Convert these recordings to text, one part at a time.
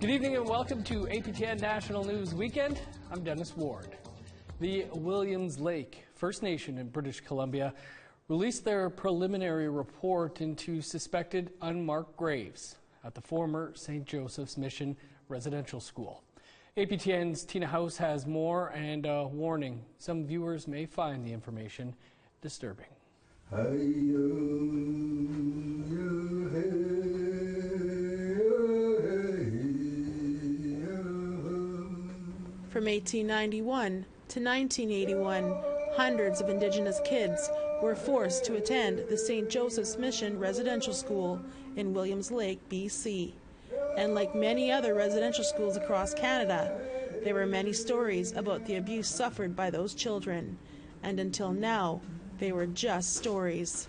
Good evening and welcome to APTN National News Weekend. I'm Dennis Ward. The Williams Lake First Nation in British Columbia released their preliminary report into suspected unmarked graves at the former St. Joseph's Mission Residential School. APTN's Tina House has more and a warning. Some viewers may find the information disturbing. From 1891 to 1981, hundreds of Indigenous kids were forced to attend the St. Joseph's Mission Residential School in Williams Lake, BC. And like many other residential schools across Canada, there were many stories about the abuse suffered by those children. And until now, they were just stories.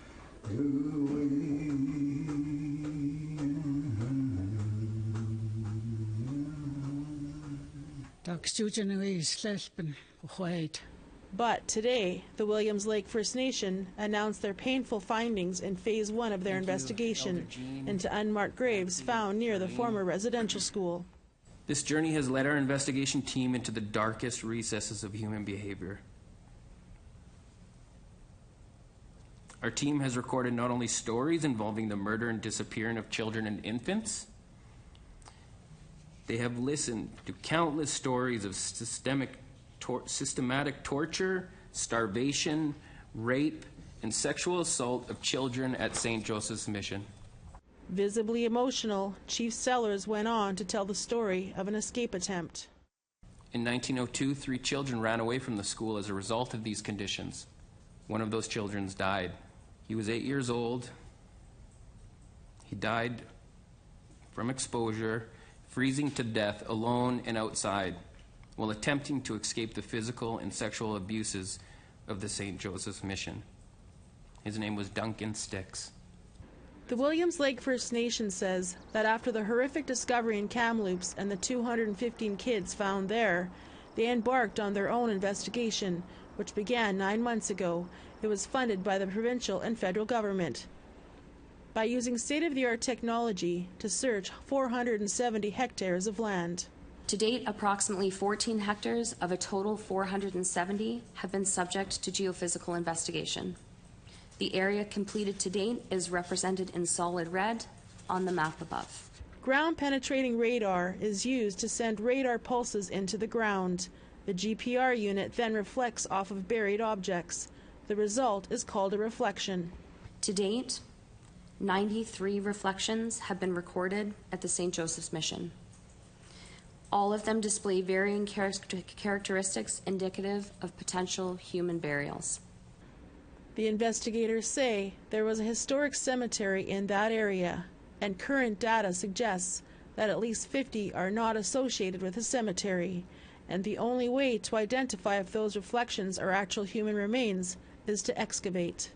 But today, the Williams Lake First Nation announced their painful findings in Phase 1 of their investigation into unmarked graves found near the former residential school. This journey has led our investigation team into the darkest recesses of human behavior. Our team has recorded not only stories involving the murder and disappearance of children and infants, they have listened to countless stories of systematic torture, starvation, rape, and sexual assault of children at St. Joseph's Mission. Visibly emotional, Chief Sellers went on to tell the story of an escape attempt. In 1902, 3 children ran away from the school as a result of these conditions. One of those children died. He was 8 years old. He died from exposure, freezing to death alone and outside, while attempting to escape the physical and sexual abuses of the St. Joseph's Mission. His name was Duncan Sticks. The Williams Lake First Nation says that after the horrific discovery in Kamloops and the 215 kids found there, they embarked on their own investigation, which began 9 months ago. It was funded by the provincial and federal government. By using state-of-the-art technology to search 470 hectares of land. To date, approximately 14 hectares of a total 470 have been subject to geophysical investigation. The area completed to date is represented in solid red on the map above. Ground-penetrating radar is used to send radar pulses into the ground. The GPR unit then reflects off of buried objects. The result is called a reflection. To date, 93 reflections have been recorded at the St. Joseph's Mission. All of them display varying characteristics indicative of potential human burials. The investigators say there was a historic cemetery in that area, and current data suggests that at least 50 are not associated with the cemetery, and the only way to identify if those reflections are actual human remains is to excavate.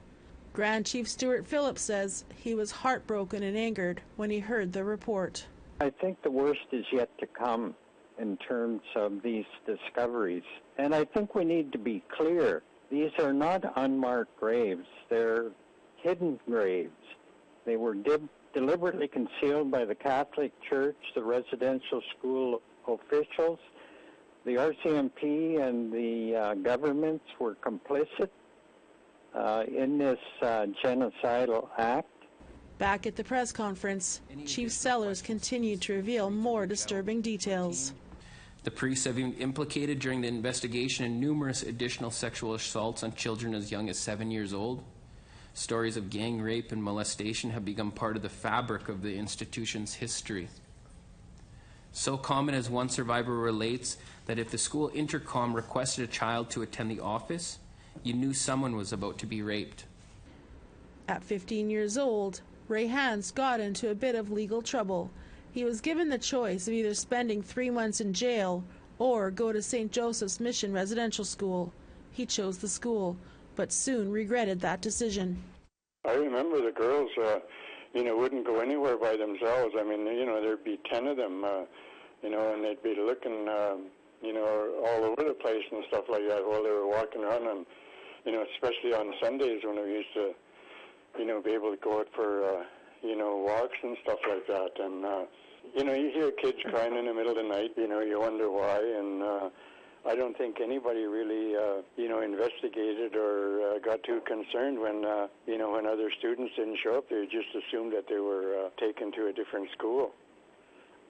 Grand Chief Stuart Phillips says he was heartbroken and angered when he heard the report. I think the worst is yet to come in terms of these discoveries. And I think we need to be clear. These are not unmarked graves. They're hidden graves. They were deliberately concealed by the Catholic Church, the residential school officials. The RCMP and the governments were complicit in this genocidal act. Back at the press conference, Chief Sellers continued to reveal more disturbing details. The priests have been implicated during the investigation in numerous additional sexual assaults on children as young as 7 years old. Stories of gang rape and molestation have become part of the fabric of the institution's history. So common as one survivor relates that if the school intercom requested a child to attend the office, you knew someone was about to be raped. At 15 years old, Ray Hans got into a bit of legal trouble. He was given the choice of either spending 3 months in jail or go to St. Joseph's Mission Residential School. He chose the school, but soon regretted that decision. I remember the girls, wouldn't go anywhere by themselves. I mean, there'd be 10 of them, and they'd be looking, all over the place and stuff like that while they were walking around. And, especially on Sundays when we used to, be able to go out for, walks and stuff like that. And You know, you hear kids crying in the middle of the night, you know, you wonder why, and I don't think anybody really, investigated or got too concerned when, when other students didn't show up. They just assumed that they were taken to a different school.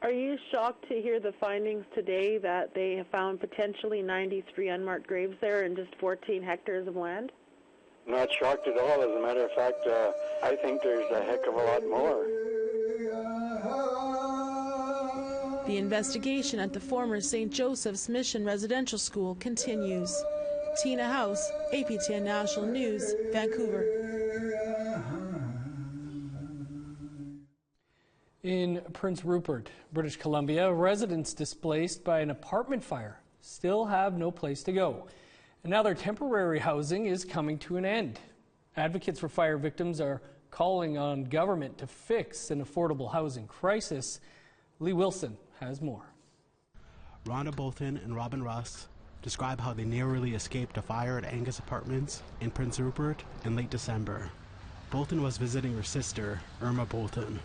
Are you shocked to hear the findings today that they have found potentially 93 unmarked graves there in just 14 hectares of land? Not shocked at all. As a matter of fact, I think there's a heck of a lot more. The investigation at the former St. Joseph's Mission Residential School continues. Tina House, APTN National News, Vancouver. In Prince Rupert, British Columbia, residents displaced by an apartment fire still have no place to go. And now their temporary housing is coming to an end. Advocates for fire victims are calling on government to fix an affordable housing crisis. Lee Wilson has more. Rhonda Bolton and Robin Russ describe how they narrowly escaped a fire at Angus Apartments in Prince Rupert in late December. Bolton was visiting her sister, Irma Bolton,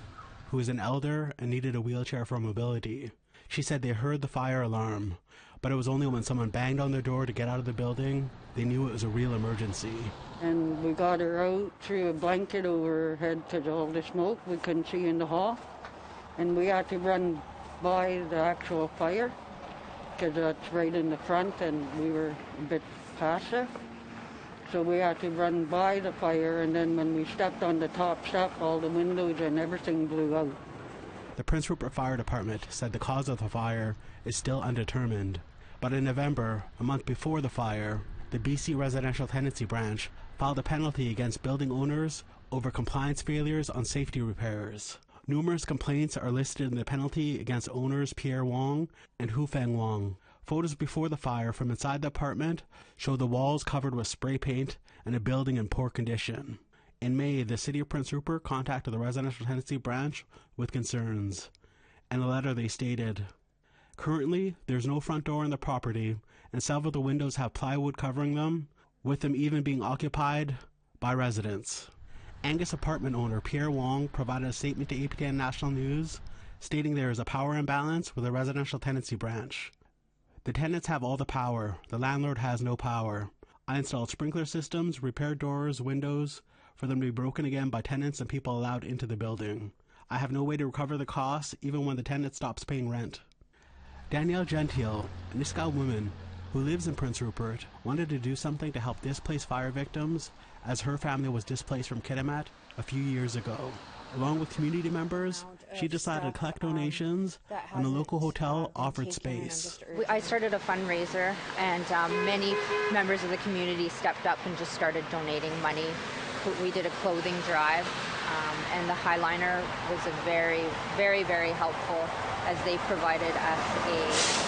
who is an elder and needed a wheelchair for mobility. She said they heard the fire alarm, but it was only when someone banged on their door to get out of the building they knew it was a real emergency. And we got her out, threw a blanket over her head because of all the smoke we couldn't see in the hall. And we had to run by the actual fire because that's right in the front and we were a bit past there. So we had to run by the fire, and then when we stepped on the top step, all the windows and everything blew out. The Prince Rupert Fire Department said the cause of the fire is still undetermined. But in November, a month before the fire, the BC Residential Tenancy Branch filed a penalty against building owners over compliance failures on safety repairs. Numerous complaints are listed in the penalty against owners Pierre Wong and Hu Feng Wong. Photos before the fire from inside the apartment show the walls covered with spray paint and a building in poor condition. In May, the City of Prince Rupert contacted the Residential Tenancy Branch with concerns. In a letter they stated, "Currently, there's no front door on the property, and several of the windows have plywood covering them, with them even being occupied by residents." Angus apartment owner Pierre Wong provided a statement to APTN National News stating there is a power imbalance with the Residential Tenancy Branch. "The tenants have all the power. The landlord has no power. I installed sprinkler systems, repaired doors, windows, for them to be broken again by tenants and people allowed into the building. I have no way to recover the costs even when the tenant stops paying rent." Danielle Gentile, a Nisga'a woman who lives in Prince Rupert, wanted to do something to help displaced fire victims as her family was displaced from Kitimat a few years ago. Along with community members, she decided to collect donations, and a local hotel offered space. I started a fundraiser, and many members of the community stepped up and just started donating money. We did a clothing drive, and the Highliner was very, very helpful as they provided us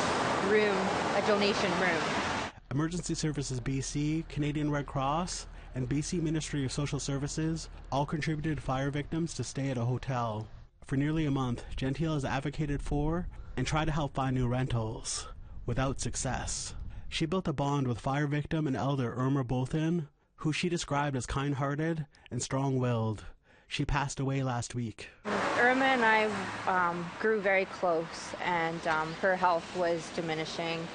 a donation room. Emergency Services BC, Canadian Red Cross, and BC Ministry of Social Services all contributed fire victims to stay at a hotel. For nearly a month, Gentile has advocated for and tried to help find new rentals, without success. She built a bond with fire victim and elder Irma Bolton, who she described as kind-hearted and strong-willed. She passed away last week. Irma and I grew very close, and her health was diminishing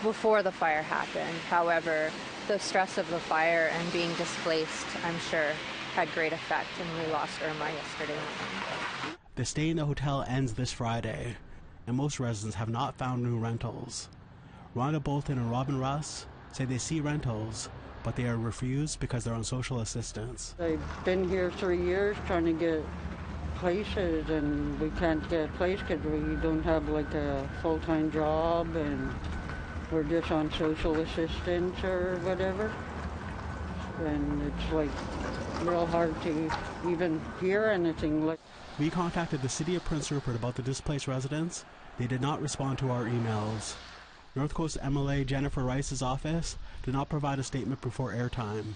before the fire happened. However, the stress of the fire and being displaced, I'm sure, had great effect, and we lost Irma yesterday. The stay in the hotel ends this Friday, and most residents have not found new rentals. Rhonda Bolton and Robin Russ say they see rentals, but they are refused because they're on social assistance. I've been here 3 years trying to get places, and we can't get a place because we don't have like a full-time job, and we're just on social assistance or whatever. And it's like real hard to even hear anything. We contacted the City of Prince Rupert about the displaced residents. They did not respond to our emails. North Coast MLA Jennifer Rice's office did not provide a statement before airtime.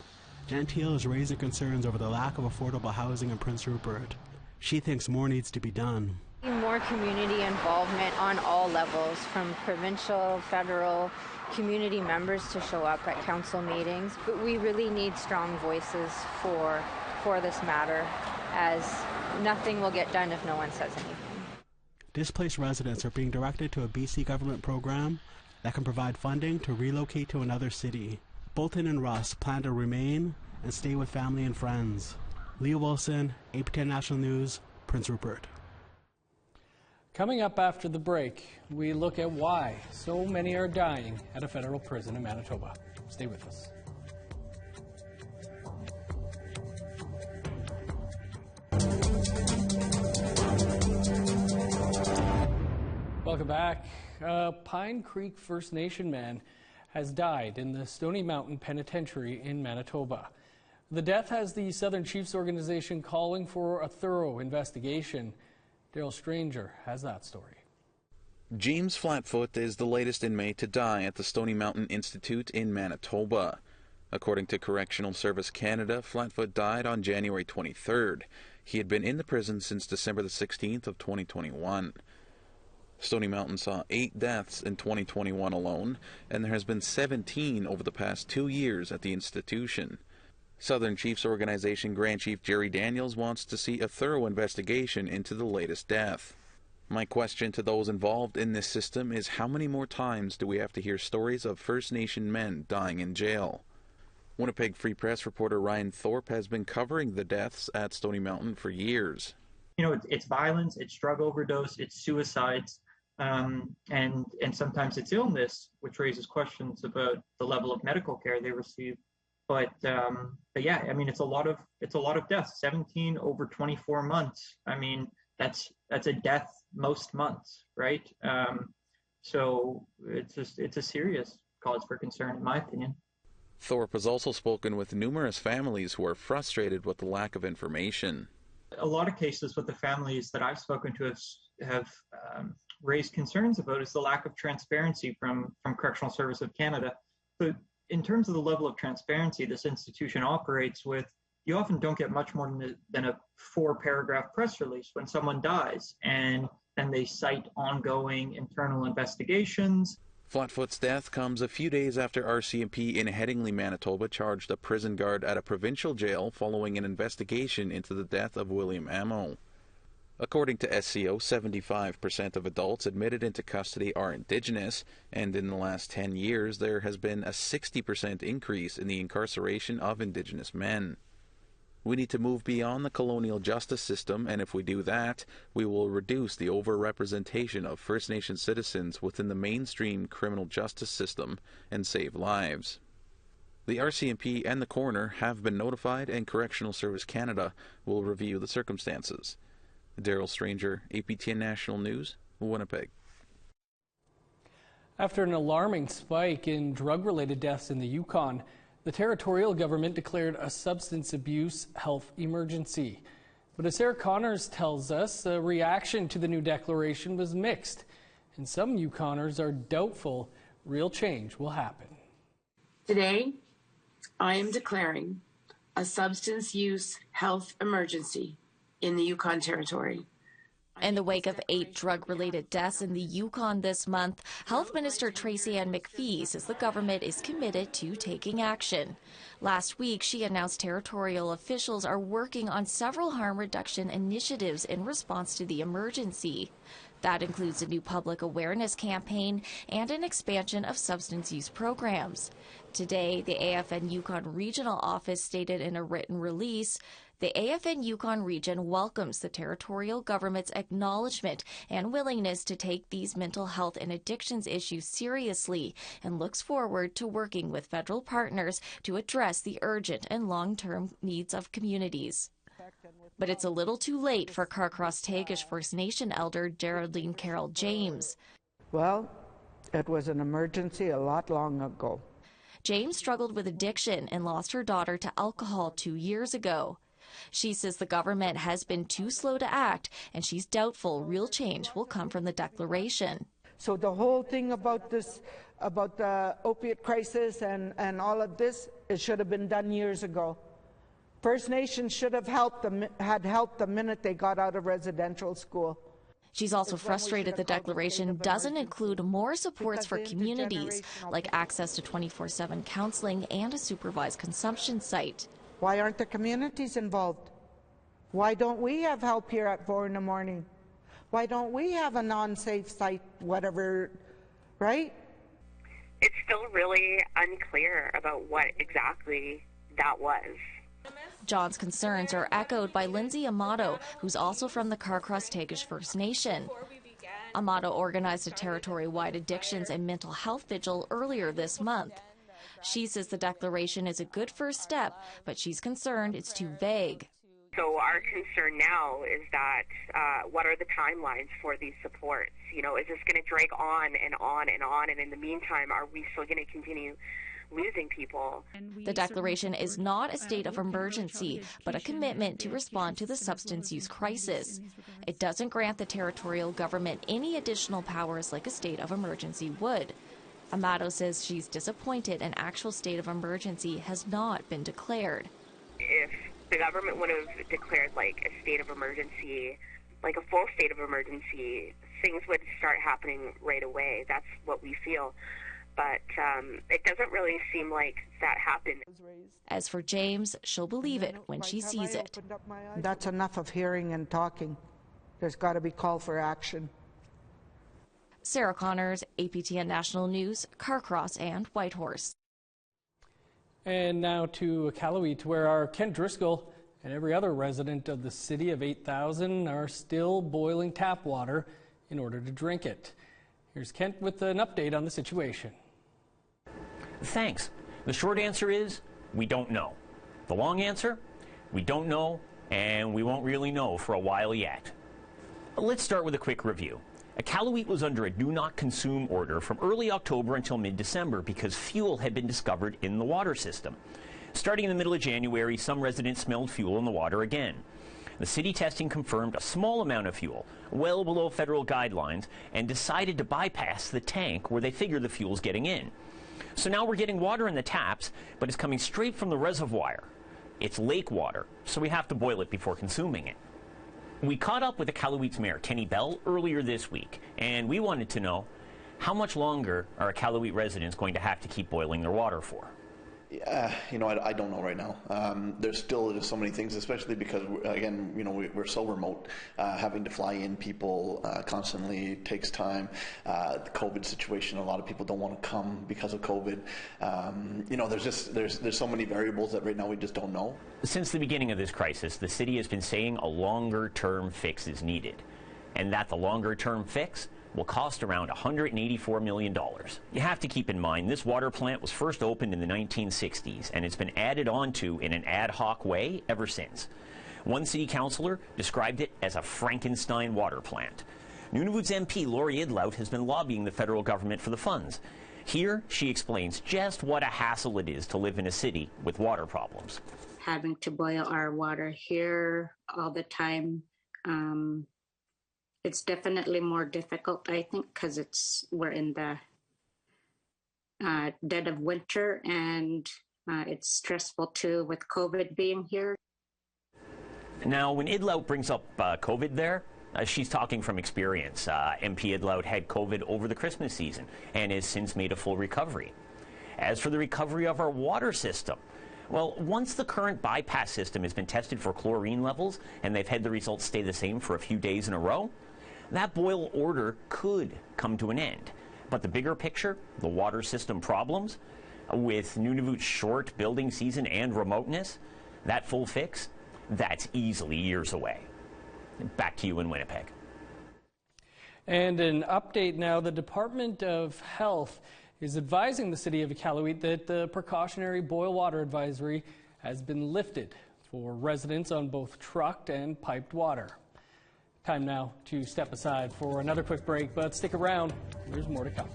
Gentile is raising concerns over the lack of affordable housing in Prince Rupert. She thinks more needs to be done. More community involvement on all levels, from provincial, federal, community members to show up at council meetings. But we really need strong voices for this matter, as nothing will get done if no one says anything. Displaced residents are being directed to a BC government program that can provide funding to relocate to another city. Bolton and Russ plan to remain and stay with family and friends. Leah Wilson, APTN National News, Prince Rupert. Coming up after the break, we look at why so many are dying at a federal prison in Manitoba. Stay with us. Welcome back. A Pine Creek First Nation man has died in the Stony Mountain Penitentiary in Manitoba. The death has the Southern Chiefs organization calling for a thorough investigation. Daryl Stranger has that story. James Flatfoot is the latest inmate to die at the Stony Mountain Institute in Manitoba. According to Correctional Service Canada, Flatfoot died on January 23rd. He had been in the prison since December the 16th of 2021. Stony Mountain saw 8 deaths in 2021 alone, and there has been 17 over the past 2 years at the institution. Southern Chiefs Organization Grand Chief Jerry Daniels wants to see a thorough investigation into the latest death. My question to those involved in this system is, how many more times do we have to hear stories of First Nation men dying in jail? Winnipeg Free Press reporter Ryan Thorpe has been covering the deaths at Stony Mountain for years. You know, it's violence, it's drug overdose, it's suicides, and sometimes it's illness, which raises questions about the level of medical care they receive. But yeah, I mean, it's a lot of deaths. 17 over 24 months. I mean, that's a death most months, right? So it's a serious cause for concern, in my opinion. Thorpe has also spoken with numerous families who are frustrated with the lack of information. A lot of cases with the families that I've spoken to have raised concerns about is the lack of transparency from Correctional Service of Canada. But in terms of the level of transparency this institution operates with, you often don't get much more than a 4-paragraph press release when someone dies, and then they cite ongoing internal investigations. Flatfoot's death comes a few days after RCMP in Headingley, Manitoba charged a prison guard at a provincial jail following an investigation into the death of William Amo. According to SCO, 75% of adults admitted into custody are Indigenous, and in the last 10 years there has been a 60% increase in the incarceration of Indigenous men. We need to move beyond the colonial justice system, and if we do that, we will reduce the overrepresentation of First Nation citizens within the mainstream criminal justice system and save lives. The RCMP and the coroner have been notified, and Correctional Service Canada will review the circumstances. Daryl Stranger, APTN National News, Winnipeg. After an alarming spike in drug-related deaths in the Yukon, the territorial government declared a substance abuse health emergency. But as Sarah Connors tells us, the reaction to the new declaration was mixed, and some Yukoners are doubtful real change will happen. Today, I am declaring a substance use health emergency in the Yukon Territory. In the wake of 8 drug-related deaths in the Yukon this month, Health Minister Tracy Ann McPhee says the government is committed to taking action. Last week, she announced territorial officials are working on several harm reduction initiatives in response to the emergency. That includes a new public awareness campaign and an expansion of substance use programs. Today, the AFN Yukon Regional Office stated in a written release, the AFN Yukon region welcomes the territorial government's acknowledgement and willingness to take these mental health and addictions issues seriously and looks forward to working with federal partners to address the urgent and long-term needs of communities. But it's a little too late for Carcross-Tagish First Nation elder Geraldine Carroll James. Well, it was an emergency a lot long ago. James struggled with addiction and lost her daughter to alcohol 2 years ago. She says the government has been too slow to act, and she's doubtful real change will come from the declaration. So the whole thing about this, about the opiate crisis and all of this, it should have been done years ago. First Nations should have had help the minute they got out of residential school. She's also frustrated the declaration doesn't include more supports for communities, like access to 24/7 counseling and a supervised consumption site. Why aren't the communities involved? Why don't we have help here at 4 in the morning? Why don't we have a non-safe site, whatever, right? It's still really unclear about what exactly that was. John's concerns are echoed by Lindsay Amato, who's also from the Carcross-Tagish First Nation. Amato organized a territory-wide addictions and mental health vigil earlier this month. She says the declaration is a good first step, but she's concerned it's too vague. So our concern now is that what are the timelines for these supports? You know, is this going to drag on and on and on? And in the meantime, are we still going to continue losing people? The declaration is not a state of emergency, but a commitment to respond to the substance use crisis. It doesn't grant the territorial government any additional powers like a state of emergency would. Amato says she's disappointed an actual state of emergency has not been declared. If the government would have declared like a state of emergency, like a full state of emergency, things would start happening right away. That's what we feel. But it doesn't really seem like that happened. As for James, she'll believe it when she sees it. That's enough of hearing and talking. There's got to be call for action. Sarah Connors, APTN National News, Carcross and Whitehorse. And now to Callaway, where our Kent Driscoll and every other resident of the city of 8,000 are still boiling tap water in order to drink it. Here's Kent with an update on the situation. Thanks. The short answer is we don't know. The long answer, we don't know, and we won't really know for a while yet. Let's start with a quick review. Callaway was under a do not consume order from early October until mid-December because fuel had been discovered in the water system. Starting in the middle of January, some residents smelled fuel in the water again. The city testing confirmed a small amount of fuel, well below federal guidelines, and decided to bypass the tank where they figure the fuel's getting in. So now we're getting water in the taps, but it's coming straight from the reservoir. It's lake water, so we have to boil it before consuming it. We caught up with the Callaway's mayor, Kenny Bell, earlier this week, and we wanted to know how much longer are Callaway residents going to have to keep boiling their water for? You know, I don't know right now. There's still just so many things, especially because, again, you know, we're so remote. Having to fly in people constantly takes time. The COVID situation, a lot of people don't want to come because of COVID. You know, there's so many variables that right now we just don't know. Since the beginning of this crisis, the city has been saying a longer-term fix is needed, and that the longer-term fix will cost around $184 million. You have to keep in mind this water plant was first opened in the 1960s and it's been added onto in an ad hoc way ever since. One city councillor described it as a Frankenstein water plant. Nunavut's MP Lori Idlout has been lobbying the federal government for the funds. Here she explains just what a hassle it is to live in a city with water problems. Having to boil our water here all the time, it's definitely more difficult, I think, because we're in the dead of winter, and it's stressful too with COVID being here. Now, when Idlout brings up COVID there, she's talking from experience. MP Idlout had COVID over the Christmas season and has since made a full recovery. As for the recovery of our water system, well, once the current bypass system has been tested for chlorine levels and they've had the results stay the same for a few days in a row, that boil order could come to an end. But the bigger picture, the water system problems, with Nunavut's short building season and remoteness, that full fix, that's easily years away. Back to you in Winnipeg. And an update now, the Department of Health is advising the city of Callaway that the precautionary boil water advisory has been lifted for residents on both trucked and piped water. Time now to step aside for another quick break, but stick around. There's more to come.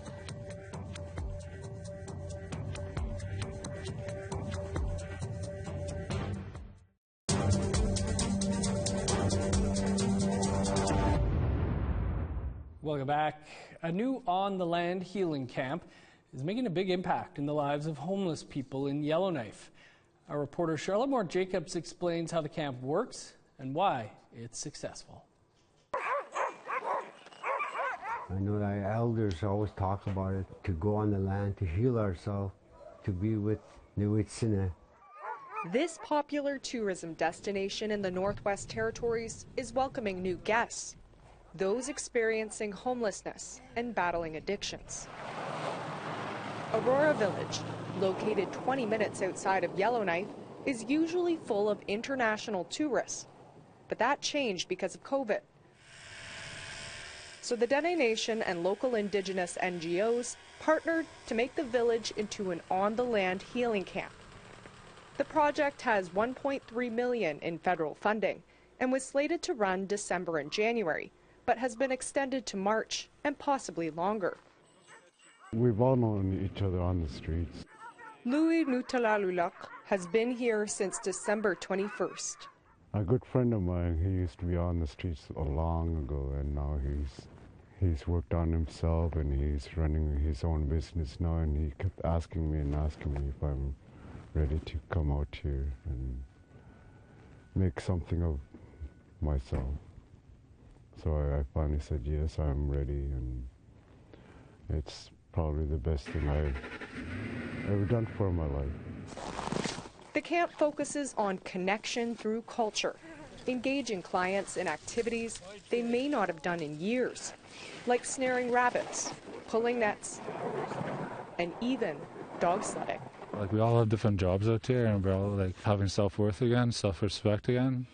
Welcome back. A new on-the-land healing camp is making a big impact in the lives of homeless people in Yellowknife. Our reporter Charlotte Moore Jacobs explains how the camp works and why it's successful. I know that elders always talk about it, to go on the land, to heal ourselves, to be with the Witsina. This popular tourism destination in the Northwest Territories is welcoming new guests, those experiencing homelessness and battling addictions. Aurora Village, located 20 minutes outside of Yellowknife, is usually full of international tourists, but that changed because of COVID. So the Dene Nation and local Indigenous NGOs partnered to make the village into an on-the-land healing camp. The project has $1.3 million in federal funding and was slated to run December and January, but has been extended to March and possibly longer. We've all known each other on the streets. Louis Nutalalulak has been here since December 21st. A good friend of mine, he used to be on the streets long ago, and now he's worked on himself and he's running his own business now, and he kept asking me if I'm ready to come out here and make something of myself. So I finally said yes, I'm ready, and it's probably the best thing I've ever done for my life. The camp focuses on connection through culture, engaging clients in activities they may not have done in years, like snaring rabbits, pulling nets, and even dog sledding. Like, we all have different jobs out here, and we're all like having self-worth again, self-respect again.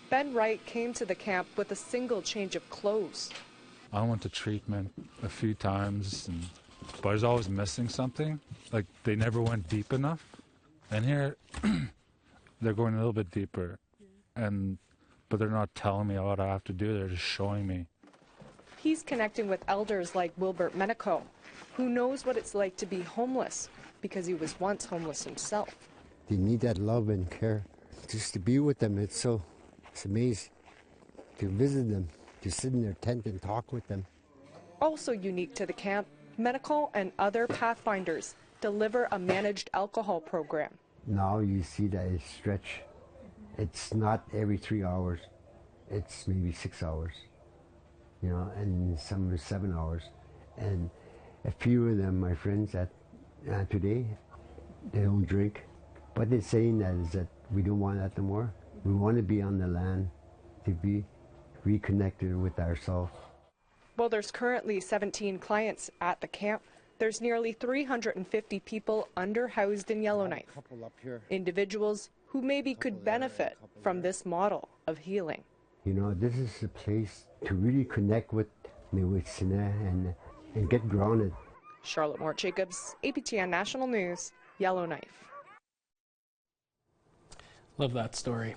Ben Wright came to the camp with a single change of clothes. I went to treatment a few times, but I was always missing something. Like, they never went deep enough. And here, they're going a little bit deeper, but they're not telling me what I have to do. They're just showing me. He's connecting with elders like Wilbert Menico, who knows what it's like to be homeless because he was once homeless himself. They need that love and care. Just to be with them, it's amazing. To visit them, to sit in their tent and talk with them. Also unique to the camp, Menico and other Pathfinders deliver a managed alcohol program. Now you see that it's stretched. It's not every 3 hours. It's maybe 6 hours, and some are 7 hours. And a few of them, my friends, that today, they don't drink. What they're saying that is that we don't want that no more. We want to be on the land, to be reconnected with ourselves. While there's currently 17 clients at the camp, there's nearly 350 people underhoused in Yellowknife, individuals who maybe could benefit from this model of healing. This is a place to really connect with Sine and get grounded. Charlotte Moore Jacobs, APTN National News, Yellowknife. Love that story.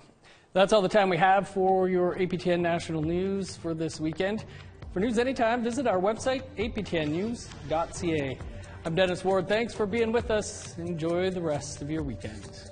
That's all the time we have for your APTN National News for this weekend. For news anytime, visit our website, aptnnews.ca. I'm Dennis Ward. Thanks for being with us. Enjoy the rest of your weekend.